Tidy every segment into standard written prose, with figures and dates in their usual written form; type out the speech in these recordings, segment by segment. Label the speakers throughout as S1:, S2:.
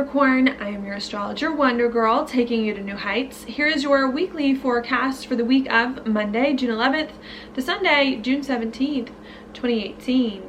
S1: Capricorn. I am your astrologer Wonder Girl, taking you to new heights. Here is your weekly forecast for the week of Monday, June 11th to Sunday, June 17th, 2018.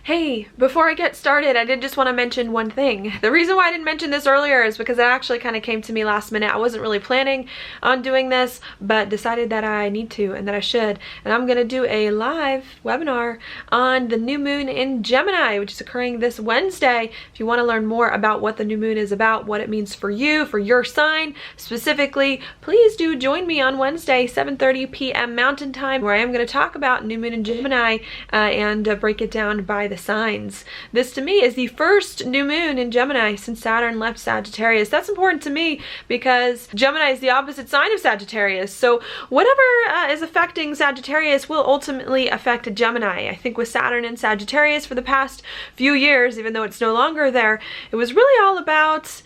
S1: Hey, before I get started, I did just want to mention one thing. The reason why I didn't mention this earlier is because it actually kind of came to me last minute. I wasn't really planning on doing this, but decided that I need to and that I should. And I'm going to do a live webinar on the new moon in Gemini, which is occurring this Wednesday. If you want to learn more about what the new moon is about, what it means for you, for your sign specifically, please do join me on Wednesday, 7:30 p.m. Mountain Time, where I am going to talk about new moon in Gemini and break it down by the signs. This to me is the first new moon in Gemini since Saturn left Sagittarius. That's important to me because Gemini is the opposite sign of Sagittarius. So whatever is affecting Sagittarius will ultimately affect Gemini. I think with Saturn and Sagittarius for the past few years, even though it's no longer there, it was really all about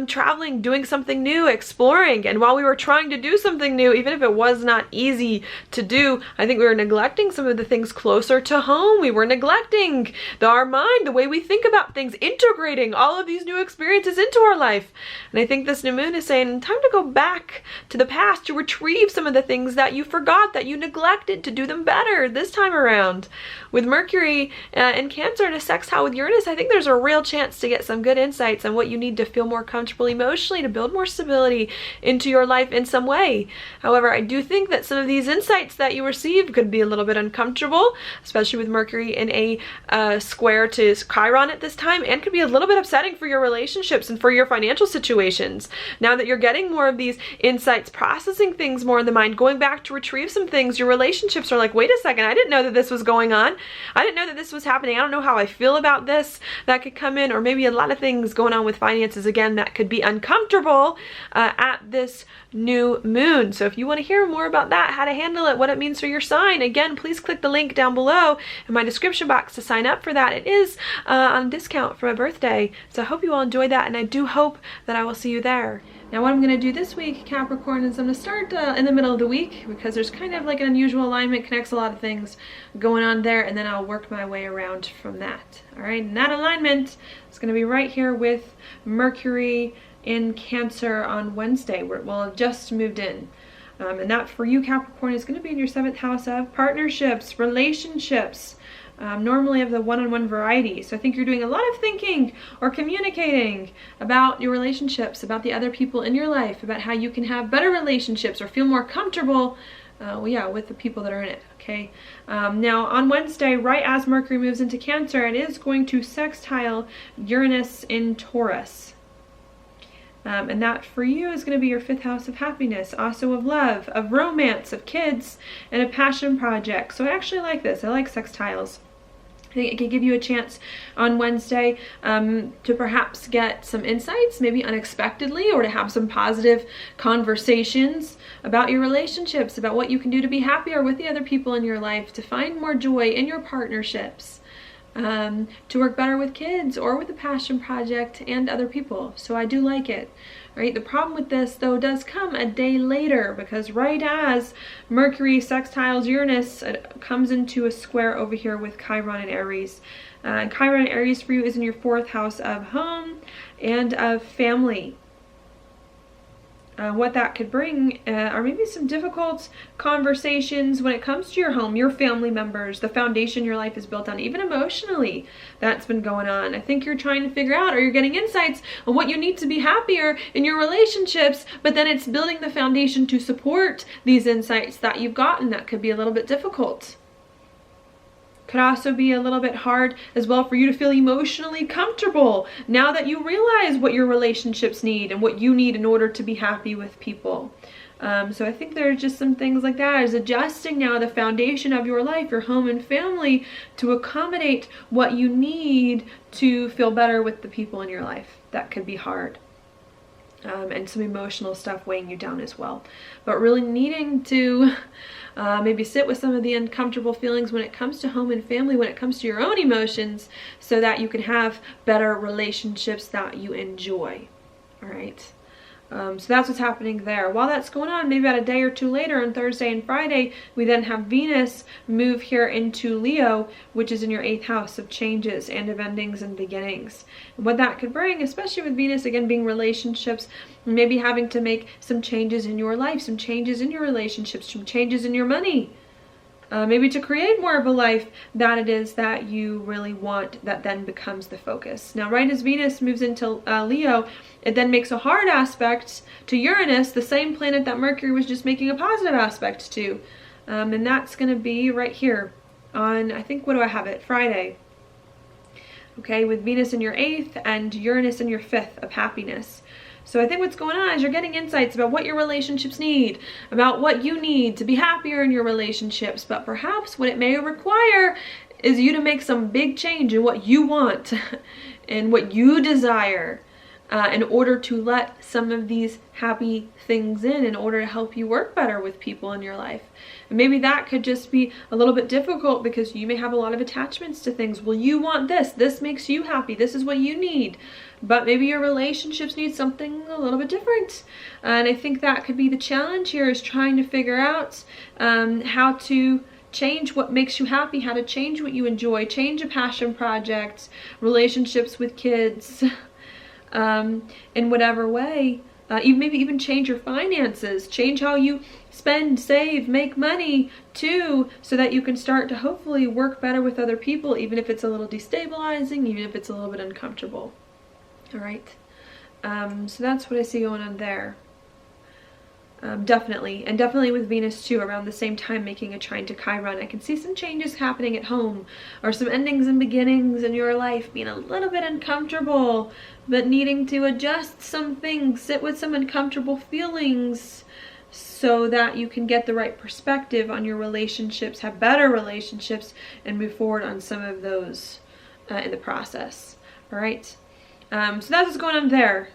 S1: traveling, doing something new, exploring. And while we were trying to do something new, even if it was not easy to do, I think we were neglecting some of the things closer to home. We were neglecting our mind, the way we think about things, integrating all of these new experiences into our life. And I think this new moon is saying, time to go back to the past, to retrieve some of the things that you forgot, that you neglected, to do them better this time around. With Mercury in Cancer in a sextile with Uranus, I think there's a real chance to get some good insights on what you need to feel more comfortable emotionally, to build more stability into your life in some way. However, I do think that some of these insights that you received could be a little bit uncomfortable, especially with Mercury in a square to Chiron at this time, and could be a little bit upsetting for your relationships and for your financial situations. Now that you're getting more of these insights, processing things more in the mind, going back to retrieve some things, your relationships are like, wait a second, I didn't know that this was going on. I didn't know that this was happening. I don't know how I feel about this. That could come in, or maybe a lot of things going on with finances again that could be uncomfortable at this new moon. So if you want to hear more about that, how to handle it, what it means for your sign, again, please click the link down below in my description box to sign up for that. It is on discount for my birthday. So I hope you all enjoy that, and I do hope that I will see you there. Now what I'm going to do this week, Capricorn, is I'm going to start in the middle of the week, because there's kind of like an unusual alignment, connects a lot of things going on there, and then I'll work my way around from that. All right, and that alignment is going to be right here with Mercury in Cancer on Wednesday, where it will have just moved in. And that for you, Capricorn, is going to be in your 7th house of partnerships, relationships, normally of the one-on-one variety. So I think you're doing a lot of thinking or communicating about your relationships, about the other people in your life, about how you can have better relationships or feel more comfortable with the people that are in it. Okay. Now on Wednesday, right as Mercury moves into Cancer, it is going to sextile Uranus in Taurus. And that for you is going to be your 5th house of happiness, also of love, of romance, of kids, and a passion project. So I actually like this. I like sextiles. I think it could give you a chance on Wednesday to perhaps get some insights, maybe unexpectedly, or to have some positive conversations about your relationships, about what you can do to be happier with the other people in your life, to find more joy in your partnerships. To work better with kids or with a passion project and other people. So I do like it. Right? The problem with this, though, does come a day later, because right as Mercury sextiles Uranus, it comes into a square over here with Chiron and Aries. Chiron and Aries for you is in your 4th house of home and of family. What that could bring are maybe some difficult conversations when it comes to your home, your family members, the foundation your life is built on, even emotionally, that's been going on. I think you're trying to figure out, or you're getting insights on what you need to be happier in your relationships, but then it's building the foundation to support these insights that you've gotten. That could be a little bit difficult. Could also be a little bit hard as well for you to feel emotionally comfortable now that you realize what your relationships need and what you need in order to be happy with people. So I think there are just some things like that, is adjusting now the foundation of your life, your home and family, to accommodate what you need to feel better with the people in your life. That could be hard. And some emotional stuff weighing you down as well. But really needing to maybe sit with some of the uncomfortable feelings when it comes to home and family, when it comes to your own emotions, so that you can have better relationships that you enjoy. All right. So that's what's happening there. While that's going on, maybe about a day or two later on Thursday and Friday, we then have Venus move here into Leo, which is in your 8th house of changes and of endings and beginnings. And what that could bring, especially with Venus, again, being relationships, maybe having to make some changes in your life, some changes in your relationships, some changes in your money. Maybe to create more of a life that it is that you really want, that then becomes the focus. Now, right as Venus moves into Leo, it then makes a hard aspect to Uranus, the same planet that Mercury was just making a positive aspect to. And that's going to be right here on, I think, what do I have it? Friday. Okay, with Venus in your 8th and Uranus in your 5th of happiness. So I think what's going on is you're getting insights about what your relationships need, about what you need to be happier in your relationships, but perhaps what it may require is you to make some big change in what you want and what you desire in order to let some of these happy things in order to help you work better with people in your life. And maybe that could just be a little bit difficult because you may have a lot of attachments to things. Well, you want this. This makes you happy. This is what you need. But maybe your relationships need something a little bit different. And I think that could be the challenge here, is trying to figure out how to change what makes you happy, how to change what you enjoy, change a passion project, relationships with kids, in whatever way. Maybe even change your finances, change how you spend, save, make money too, so that you can start to hopefully work better with other people, even if it's a little destabilizing, even if it's a little bit uncomfortable. All right. So that's what I see going on there. Definitely. And definitely with Venus too, around the same time making a trine to Chiron. I can see some changes happening at home, or some endings and beginnings in your life, being a little bit uncomfortable, but needing to adjust some things, sit with some uncomfortable feelings, so that you can get the right perspective on your relationships, have better relationships, and move forward on some of those in the process. All right. So that's what's going on there.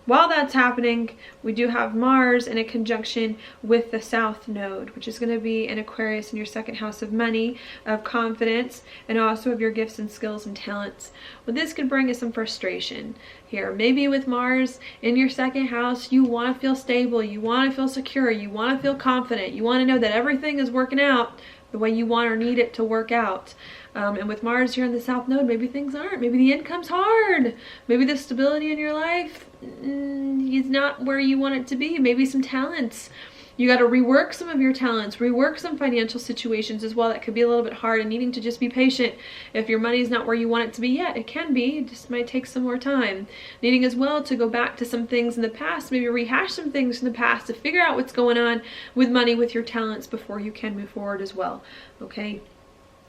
S1: While that's happening, we do have Mars in a conjunction with the South Node, which is going to be in Aquarius in your 2nd house of money, of confidence, and also of your gifts and skills and talents. What this could bring is some frustration here. Maybe with Mars in your 2nd house, you want to feel stable, you want to feel secure, you want to feel confident, you want to know that everything is working out the way you want or need it to work out. And with Mars here in the South Node, maybe things aren't. Maybe the income's hard. Maybe the stability in your life is not where you want it to be. Maybe some talents. You got to rework some of your talents, rework some financial situations as well. That could be a little bit hard, and needing to just be patient. If your money's not where you want it to be yet, it can be. It just might take some more time. Needing as well to go back to some things in the past, maybe rehash some things from the past to figure out what's going on with money, with your talents, before you can move forward as well. Okay.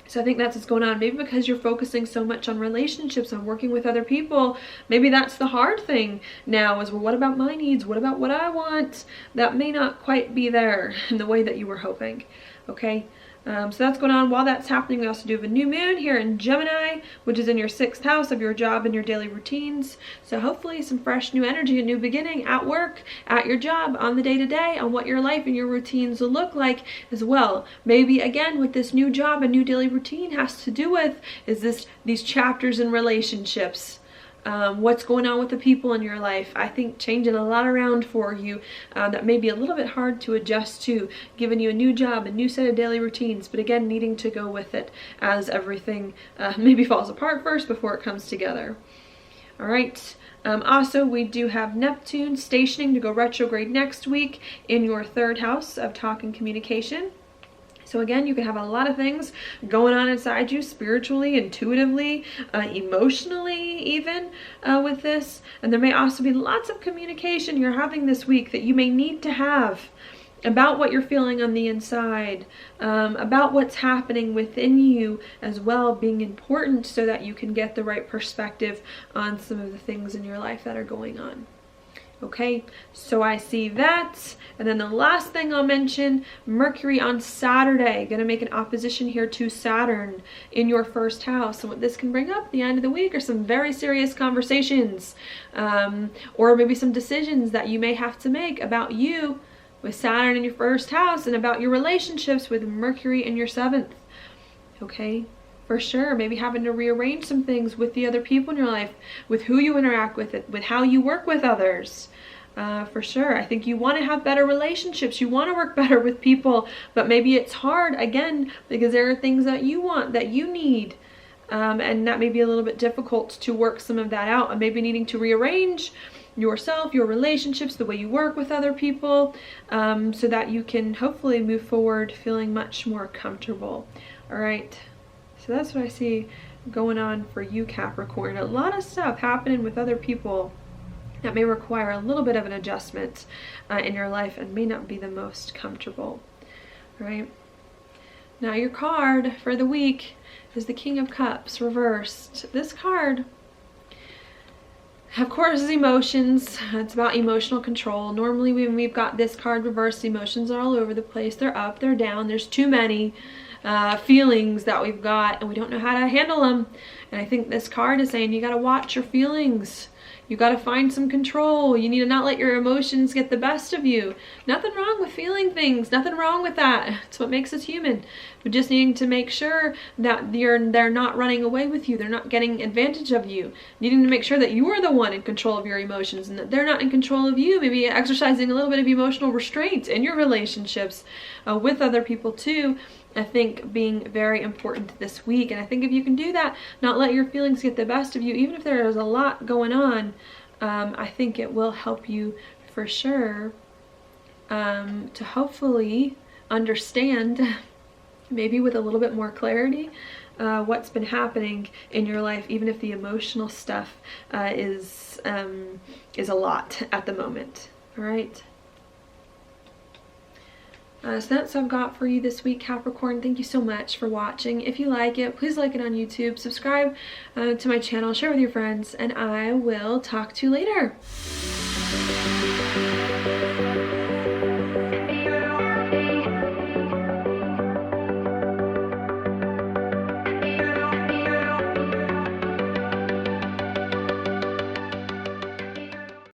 S1: So I think that's what's going on. Maybe because you're focusing so much on relationships, on working with other people, maybe that's the hard thing now is, well, what about my needs? What about what I want? That may not quite be there in the way that you were hoping. Okay. So that's going on. While that's happening, we also do have a new moon here in Gemini, which is in your 6th house of your job and your daily routines. So hopefully some fresh new energy, a new beginning at work, at your job, on the day-to-day, on what your life and your routines will look like as well. Maybe again with this new job and new daily routine has to do with these chapters in relationships. What's going on with the people in your life. I think changing a lot around for you that may be a little bit hard to adjust to, giving you a new job, a new set of daily routines, but again needing to go with it as everything maybe falls apart first before it comes together. All right. Also, we do have Neptune stationing to go retrograde next week in your 3rd house of talk and communication. So again, you can have a lot of things going on inside you, spiritually, intuitively, emotionally even with this. And there may also be lots of communication you're having this week that you may need to have about what you're feeling on the inside, about what's happening within you as well, being important so that you can get the right perspective on some of the things in your life that are going on. Okay, so I see that. And then the last thing I'll mention, Mercury on Saturday, going to make an opposition here to Saturn in your 1st house. And what this can bring up at the end of the week are some very serious conversations, or maybe some decisions that you may have to make about you with Saturn in your 1st house, and about your relationships with Mercury in your 7th. Okay. For sure, maybe having to rearrange some things with the other people in your life, with who you interact with, it, with how you work with others. for sure. I think you want to have better relationships. You want to work better with people, but maybe it's hard, again, because there are things that you want, that you need. And that may be a little bit difficult to work some of that out, and maybe needing to rearrange yourself, your relationships, the way you work with other people, so that you can hopefully move forward feeling much more comfortable. All right, so that's what I see going on for you, Capricorn. A lot of stuff happening with other people that may require a little bit of an adjustment in your life and may not be the most comfortable. All right, now your card for the week is the King of Cups reversed. This card, of course, is emotions. It's about emotional control. Normally when we've got this card reversed, emotions are all over the place. They're up, they're down. There's too many feelings that we've got, and we don't know how to handle them. And I think this card is saying you got to watch your feelings. You got to find some control. You need to not let your emotions get the best of you. Nothing wrong with feeling things. Nothing wrong with that. It's what makes us human. We're just needing to make sure that they're not running away with you. They're not getting advantage of you. Needing to make sure that you are the one in control of your emotions and that they're not in control of you. Maybe exercising a little bit of emotional restraint in your relationships with other people too. I think being very important this week. And I think if you can do that, not let your feelings get the best of you, even if there is a lot going on, I think it will help you for sure to hopefully understand, maybe with a little bit more clarity, what's been happening in your life, even if the emotional stuff is a lot at the moment. All right. So that's what I've got for you this week, Capricorn. Thank you so much for watching. If you like it, please like it on YouTube, subscribe to my channel, share with your friends, and I will talk to you later.